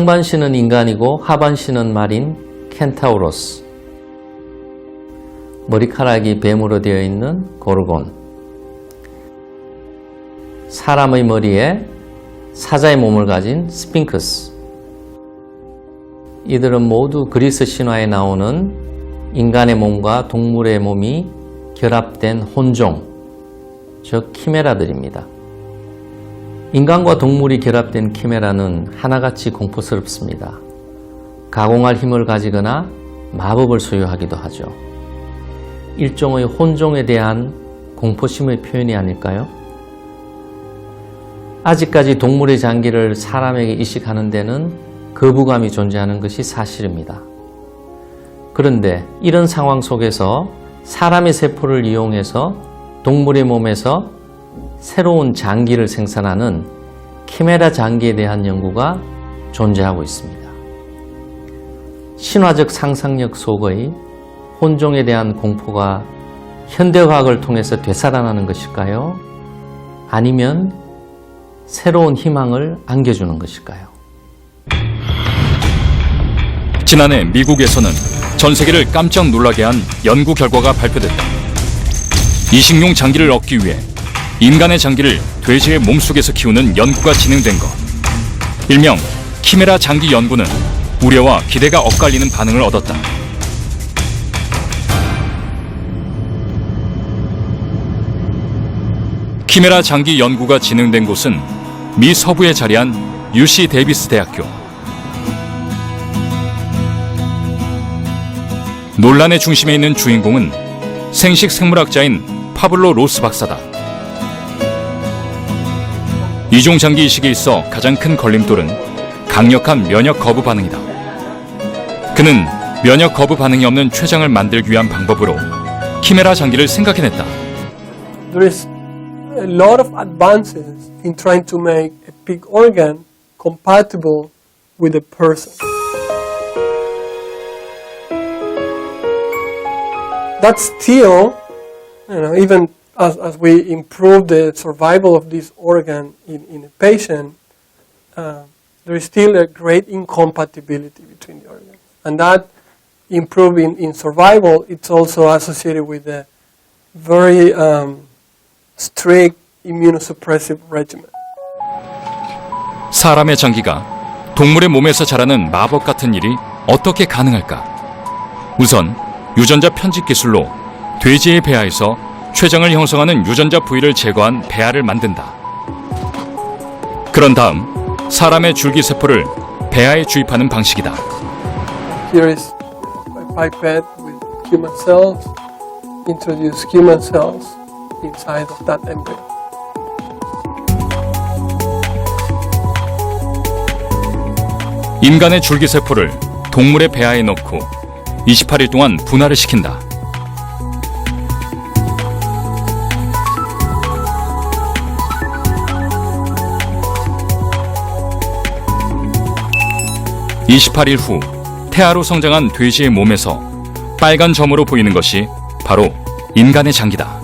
상반신은 인간이고 하반신은 말인 켄타우로스, 머리카락이 뱀으로 되어 있는 고르곤, 사람의 머리에 사자의 몸을 가진 스핑크스. 이들은 모두 그리스 신화에 나오는 인간의 몸과 동물의 몸이 결합된 혼종, 즉 키메라들입니다. 인간과 동물이 결합된 키메라는 하나같이 공포스럽습니다. 가공할 힘을 가지거나 마법을 소유하기도 하죠. 일종의 혼종에 대한 공포심의 표현이 아닐까요? 아직까지 동물의 장기를 사람에게 이식하는 데는 거부감이 존재하는 것이 사실입니다. 그런데 이런 상황 속에서 사람의 세포를 이용해서 동물의 몸에서 새로운 장기를 생산하는 키메라 장기에 대한 연구가 존재하고 있습니다. 신화적 상상력 속의 혼종에 대한 공포가 현대과학을 통해서 되살아나는 것일까요? 아니면 새로운 희망을 안겨주는 것일까요? 지난해 미국에서는 전 세계를 깜짝 놀라게 한 연구 결과가 발표됐다. 이식용 장기를 얻기 위해 인간의 장기를 돼지의 몸속에서 키우는 연구가 진행된 것. 일명 키메라 장기 연구는 우려와 기대가 엇갈리는 반응을 얻었다. 키메라 장기 연구가 진행된 곳은 미 서부에 자리한 UC 데이비스 대학교. 논란의 중심에 있는 주인공은 생식 생물학자인 파블로 로스 박사다. 이종 장기 이식에 있어 가장 큰 걸림돌은 강력한 면역 거부 반응이다. 그는 면역 거부 반응이 없는 췌장을 만들기 위한 방법으로 키메라 장기를 생각해냈다. There is a lot of advances in trying to make a pig organ compatible with a person. That still, even as we improve the survival of this organ in a patient, there is still a great incompatibility between the organs. And that improving in survival, it's also associated with a very strict immunosuppressive regimen. 사람의 장기가 동물의 몸에서 자라는 마법 같은 일이 어떻게 가능할까? 우선 유전자 편집 기술로 돼지의 배아에서 췌장을 형성하는 유전자 부위를 제거한 배아를 만든다. 그런 다음 사람의 줄기세포를 배아에 주입하는 방식이다. Here is a pipette with human cells. Introduce human cells inside of that embryo. 인간의 줄기세포를 동물의 배아에 넣고 28일 동안 분할을 시킨다. (28일) 후 태아로 성장한 돼지의 몸에서 빨간 점으로 보이는 것이 바로 인간의 장기다.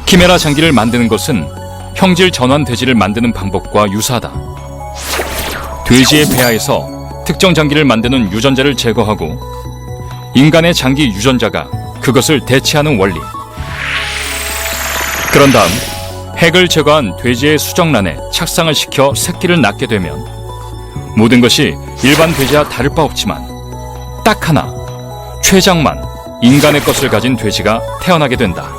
키메라 장기를 만드는 것은 형질 전환 돼지를 만드는 방법과 유사하다. 돼지의 배아에서 특정 장기를 만드는 유전자를 제거하고 인간의 장기 유전자가 그것을 대체하는 원리. 그런 다음 핵을 제거한 돼지의 수정란에 착상을 시켜 새끼를 낳게 되면 모든 것이 일반 돼지와 다를 바 없지만 딱 하나, 췌장만 인간의 것을 가진 돼지가 태어나게 된다.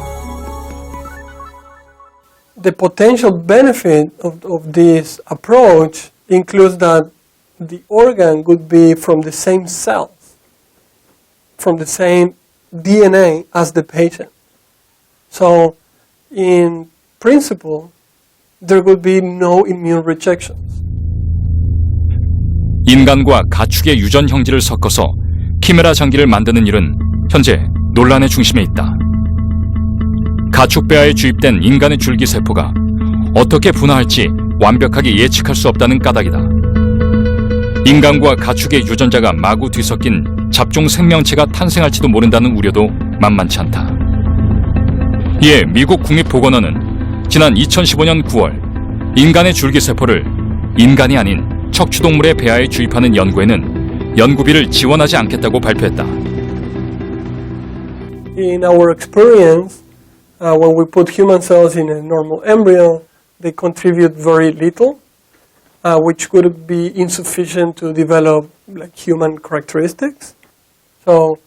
The potential benefit of this approach includes that the organ could be from the same cells, from the same DNA as the patient. So, in principle, there would be no immune rejections. 인간과 가축의 유전 형질을 섞어서 키메라 장기를 만드는 일은 현재 논란의 중심에 있다. 가축 배아에 주입된 인간의 줄기세포가 어떻게 분화할지 완벽하게 예측할 수 없다는 까닭이다. 인간과 가축의 유전자가 마구 뒤섞인 잡종 생명체가 탄생할지도 모른다는 우려도 만만치 않다. 이에 미국 국립보건원은 지난 2015년 9월 인간의 줄기세포를 인간이 아닌 척추동물의 배아에 주입하는 연구에는 연구비를 지원하지 않겠다고 발표했다. In our experience, when we put human cells in a normal embryo, they contribute very little, which could be insufficient to develop like human characteristics. So,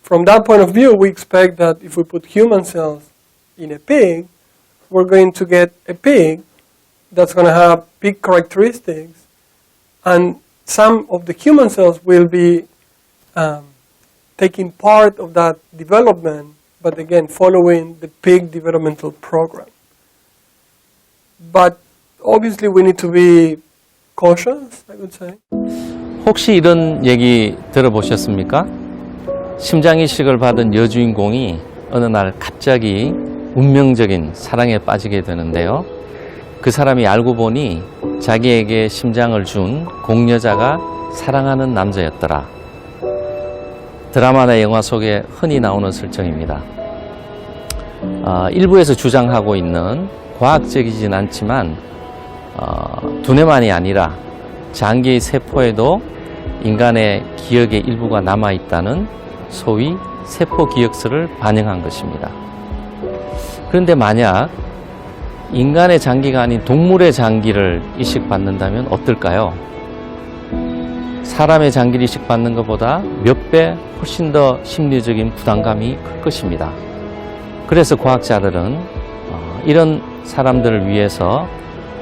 from that point of view, we expect that if we put human cells in a pig, we're going to get a pig that's going to have pig characteristics, and some of the human cells will be taking part of that development, but again, following the pig developmental program. But obviously, we need to be cautious, I would say. 혹시 이런 얘기 들어보셨습니까? 심장 이식을 받은 여주인공이 어느 날 갑자기 운명적인 사랑에 빠지게 되는데요. 그 사람이 알고 보니 자기에게 심장을 준 공여자가 사랑하는 남자였더라. 드라마나 영화 속에 흔히 나오는 설정입니다. 일부에서 주장하고 있는 과학적이진 않지만 두뇌만이 아니라 장기의 세포에도 인간의 기억의 일부가 남아있다는 소위 세포 기억서를 반영한 것입니다. 그런데 만약 인간의 장기가 아닌 동물의 장기를 이식받는다면 어떨까요? 사람의 장기를 이식받는 것보다 몇 배 훨씬 더 심리적인 부담감이 클 것입니다. 그래서 과학자들은 이런 사람들을 위해서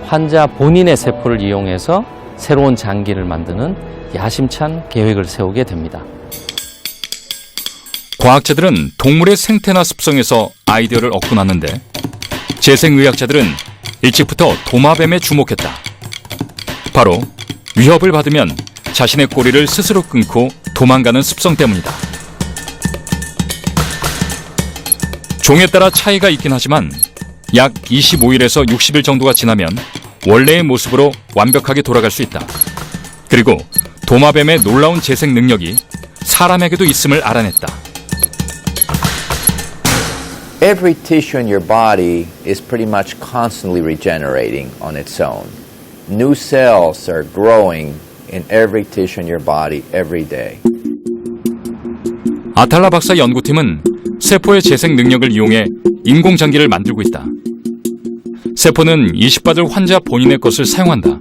환자 본인의 세포를 이용해서 새로운 장기를 만드는 야심찬 계획을 세우게 됩니다. 과학자들은 동물의 생태나 습성에서 아이디어를 얻곤 하는데 재생의학자들은 일찍부터 도마뱀에 주목했다. 바로 위협을 받으면 자신의 꼬리를 스스로 끊고 도망가는 습성 때문이다. 종에 따라 차이가 있긴 하지만 약 25일에서 60일 정도가 지나면 원래의 모습으로 완벽하게 돌아갈 수 있다. 그리고 도마뱀의 놀라운 재생 능력이 사람에게도 있음을 알아냈다. Every tissue in your body is pretty much constantly regenerating on its own. New cells are growing in every tissue in your body every day. 아탈라 박사 연구팀은 세포의 재생 능력을 이용해 인공장기를 만들고 있다. 세포는 이식받을 환자 본인의 것을 사용한다.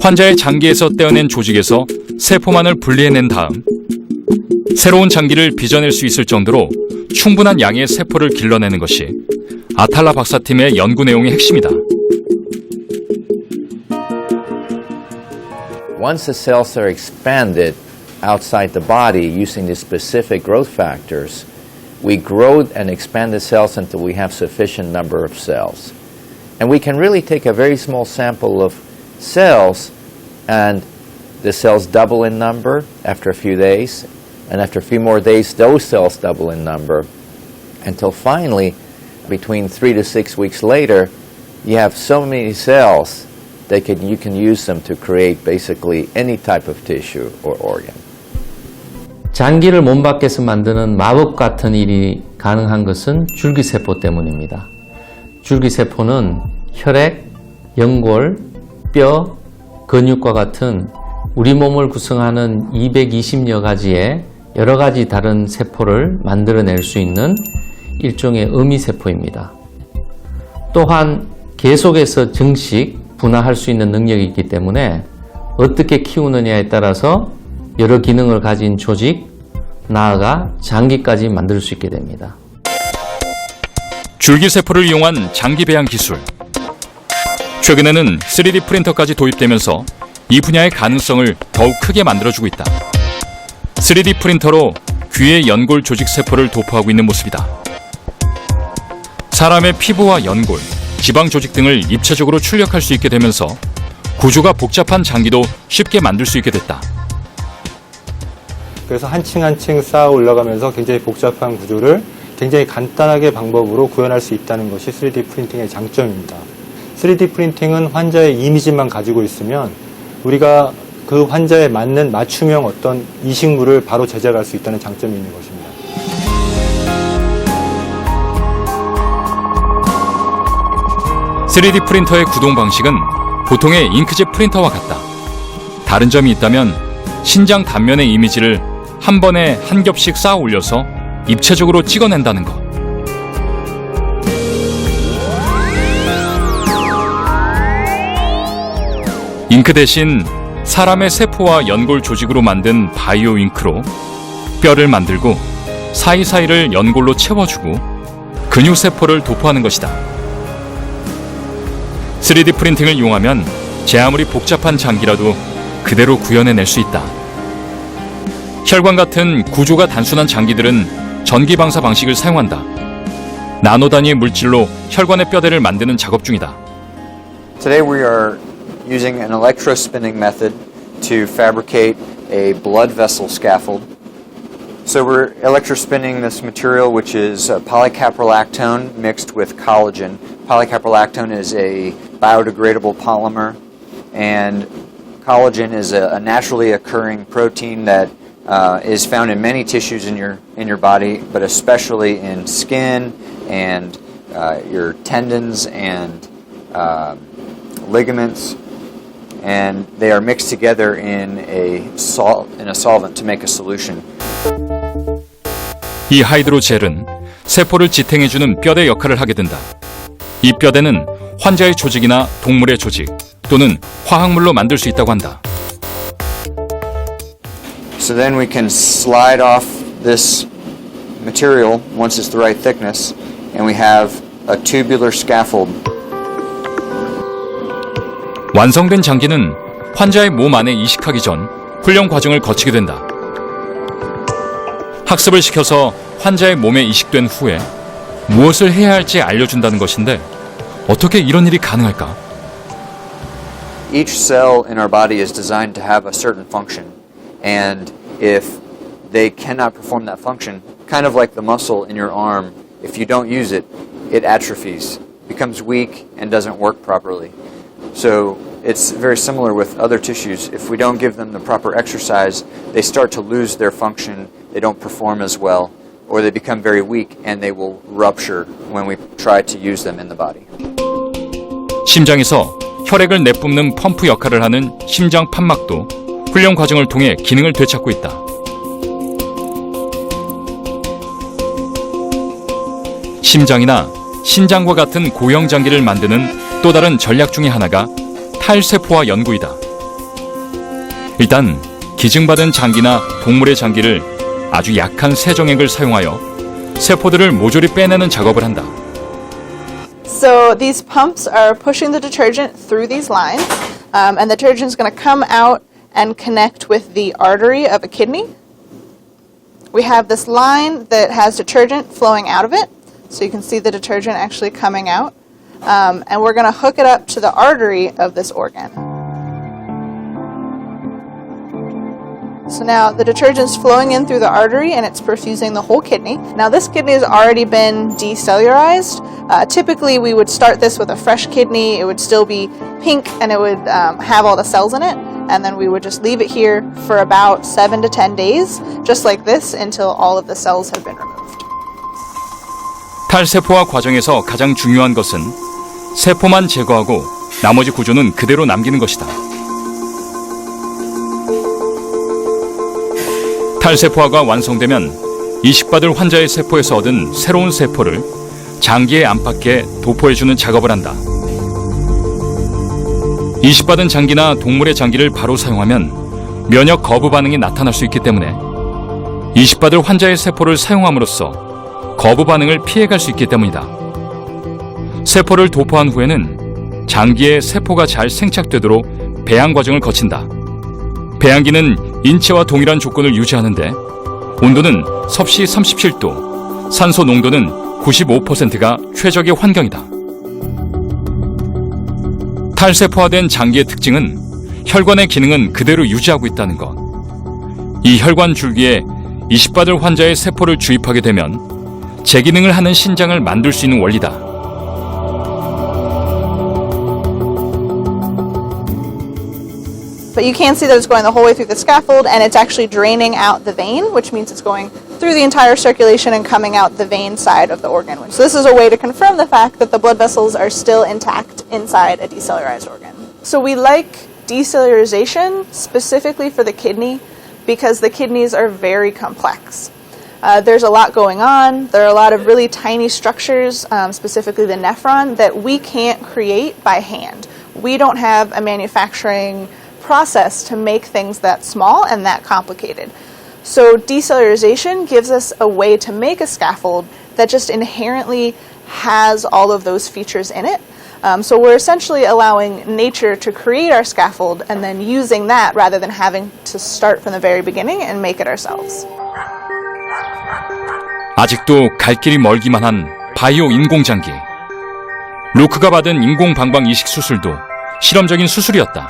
환자의 장기에서 떼어낸 조직에서 세포만을 분리해낸 다음 새로운 장기를 빚어낼 수 있을 정도로 충분한 양의 세포를 길러내는 것이 아탈라 박사팀의 연구 내용의 핵심이다. Once the cells are expanded outside the body using the specific growth factors, we grow and expand the cells until we have sufficient number of cells. And we can really take a very small sample of cells, and the cells double in number after a few days, and after a few more days, those cells double in number, until finally, between 3 to 6 weeks later, you have so many cells that you can use them to create basically any type of tissue or organ. 장기를 몸 밖에서 만드는 마법 같은 일이 가능한 것은 줄기세포 때문입니다. 줄기세포는 혈액, 연골, 뼈, 근육과 같은 우리 몸을 구성하는 220여 가지의 여러 가지 다른 세포를 만들어낼 수 있는 일종의 어미세포입니다. 또한 계속해서 증식, 분화할 수 있는 능력이 있기 때문에 어떻게 키우느냐에 따라서 여러 기능을 가진 조직, 나아가 장기까지 만들 수 있게 됩니다. 줄기세포를 이용한 장기 배양 기술. 최근에는 3D 프린터까지 도입되면서 이 분야의 가능성을 더욱 크게 만들어주고 있다. 3D 프린터로 귀의 연골 조직 세포를 도포하고 있는 모습이다. 사람의 피부와 연골, 지방 조직 등을 입체적으로 출력할 수 있게 되면서 구조가 복잡한 장기도 쉽게 만들 수 있게 됐다. 그래서 한 층 한 층 쌓아 올라가면서 굉장히 복잡한 구조를 굉장히 간단하게 방법으로 구현할 수 있다는 것이 3D 프린팅의 장점입니다. 3D 프린팅은 환자의 이미지만 가지고 있으면 우리가 그 환자에 맞는 맞춤형 어떤 이식물을 바로 제작할 수 있다는 장점이 있는 것입니다. 3D 프린터의 구동 방식은 보통의 잉크젯 프린터와 같다. 다른 점이 있다면 신장 단면의 이미지를 한 번에 한 겹씩 쌓아 올려서 입체적으로 찍어낸다는 것. 잉크 대신 사람의 세포와 연골 조직으로 만든 바이오 잉크로 뼈를 만들고 사이사이를 연골로 채워주고 근육 세포를 도포하는 것이다. 3D 프린팅을 이용하면 제 아무리 복잡한 장기라도 그대로 구현해낼 수 있다. 혈관 같은 구조가 단순한 장기들은 전기 방사 방식을 사용한다. 나노 단위의 물질로 혈관의 뼈대를 만드는 작업 중이다. Today we are using an electrospinning method to fabricate a blood vessel scaffold. So we're electrospinning this material, which is polycaprolactone mixed with collagen. Polycaprolactone is a biodegradable polymer, and collagen is a naturally occurring protein that is found in many tissues in your body, but especially in skin and your tendons and ligaments. And they are mixed together in a solvent to make a solution. 이 하이드로젤은 세포를 지탱해주는 뼈대 역할을 하게 된다. 이 뼈대는 환자의 조직이나 동물의 조직 또는 화학물로 만들 수 있다고 한다. So then we can slide off this material once it's the right thickness, and we have a tubular scaffold. 완성된 장기는 환자의 몸 안에 이식하기 전 훈련 과정을 거치게 된다. 학습을 시켜서 환자의 몸에 이식된 후에 무엇을 해야 할지 알려준다는 것인데 어떻게 이런 일이 가능할까? Each cell in our body is designed to have a certain function, and if they cannot perform that function, kind of like the muscle in your arm, if you don't use it, it atrophies, becomes weak, and doesn't work properly. So it's very similar with other tissues. If we don't give them the proper exercise, they start to lose their function, they don't perform as well, or they become very weak and they will rupture when we try to use them in the body. 심장에서 혈액을 내뿜는 펌프 역할을 하는 심장 판막도 훈련 과정을 통해 기능을 되찾고 있다. 심장이나 신장과 같은 고형 장기를 만드는 또 다른 전략 중의 하나가 탈세포화 연구이다. 일단 기증받은 장기나 동물의 장기를 아주 약한 세정액을 사용하여 세포들을 모조리 빼내는 작업을 한다. So these pumps are pushing the detergent through these lines, and the detergent is going to come out and connect with the artery of a kidney. We have this line that has detergent flowing out of it, so you can see the detergent actually coming out, and we're going to hook it up to the artery of this organ. So now the detergent's flowing in through the artery and it's perfusing the whole kidney. Now this kidney has already been decellularized. Typically we would start this with a fresh kidney. It would still be pink and it would have all the cells in it. And then we would just leave it here for about 7 to 10 days, just like this, until all of the cells have been removed. 탈세포화 과정에서 가장 중요한 것은 세포만 제거하고 나머지 구조는 그대로 남기는 것이다. 탈세포화가 완성되면 이식받을 환자의 세포에서 얻은 새로운 세포를 장기의 안팎에 도포해주는 작업을 한다. 이식받은 장기나 동물의 장기를 바로 사용하면 면역 거부 반응이 나타날 수 있기 때문에 이식받을 환자의 세포를 사용함으로써 거부 반응을 피해갈 수 있기 때문이다. 세포를 도포한 후에는 장기에 세포가 잘 생착되도록 배양 과정을 거친다. 배양기는 인체와 동일한 조건을 유지하는데 온도는 섭씨 37도, 산소 농도는 95%가 최적의 환경이다. 탈세포화된 장기의 특징은 혈관의 기능은 그대로 유지하고 있다는 것. 이 혈관 줄기에 이식받을 환자의 세포를 주입하게 되면 재기능을 하는 신장을 만들 수 있는 원리다. But you can see that it's going the whole way through the scaffold and it's actually draining out the vein, which means it's going through the entire circulation and coming out the vein side of the organ. So this is a way to confirm the fact that the blood vessels are still intact inside a decellularized organ. So we like decellularization specifically for the kidney because the kidneys are very complex. There's a lot going on. There are a lot of really tiny structures, specifically the nephron, that we can't create by hand. We don't have a manufacturing process to make things that small and that complicated. So decellularization gives us a way to make a scaffold that just inherently has all of those features in it. So we're essentially allowing nature to create our scaffold and then using that rather than having to start from the very beginning and make it ourselves. 아직도 갈 길이 멀기만 한 바이오 인공장기. 루크가 받은 인공방광 이식 수술도 실험적인 수술이었다.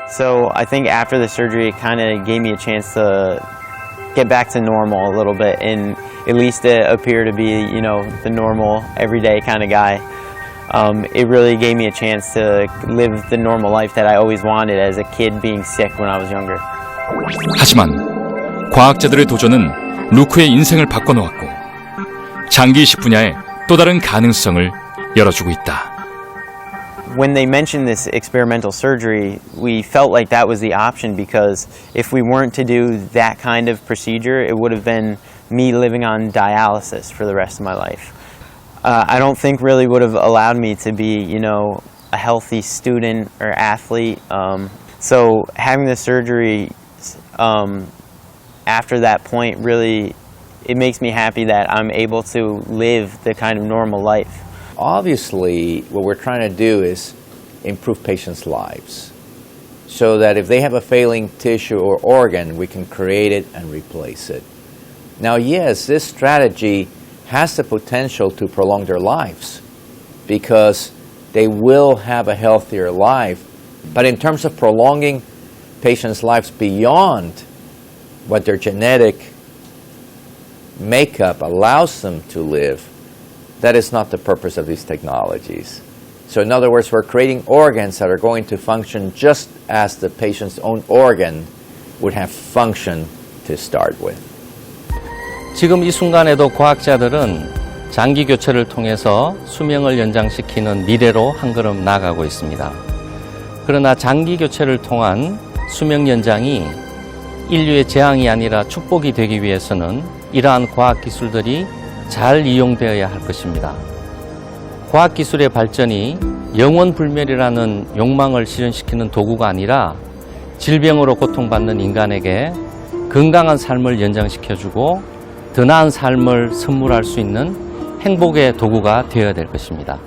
So I think after the surgery, it kind of gave me a chance to get back to normal a little bit and at least appear to be, you know, the normal, everyday kind of guy. It really gave me a chance to live the normal life that I always wanted as a kid being sick when I was younger. 하지만 과학자들의 도전은 루크의 인생을 바꿔놓았고 장기 이식 분야에 또 다른 가능성을 열어주고 있다. When they mentioned this experimental surgery, we felt like that was the option because if we weren't to do that kind of procedure, it would have been me living on dialysis for the rest of my life. I don't think really would have allowed me to be, you know, a healthy student or athlete. So having the surgery after that point really, it makes me happy that I'm able to live the kind of normal life. Obviously, what we're trying to do is improve patients' lives so that if they have a failing tissue or organ, we can create it and replace it. Now, yes, this strategy has the potential to prolong their lives because they will have a healthier life. But in terms of prolonging patients' lives beyond what their genetic makeup allows them to live, that is not the purpose of these technologies. So in other words, we're creating organs that are going to function just as the patient's own organ would have functioned to start with. 지금 이 순간에도 과학자들은 장기 교체를 통해서 수명을 연장시키는 미래로 한 걸음 나아가고 있습니다. 그러나 장기 교체를 통한 수명 연장이 인류의 재앙이 아니라 축복이 되기 위해서는 이러한 과학 기술들이 잘 이용되어야 할 것입니다. 과학기술의 발전이 영원불멸이라는 욕망을 실현시키는 도구가 아니라 질병으로 고통받는 인간에게 건강한 삶을 연장시켜주고 더 나은 삶을 선물할 수 있는 행복의 도구가 되어야 될 것입니다.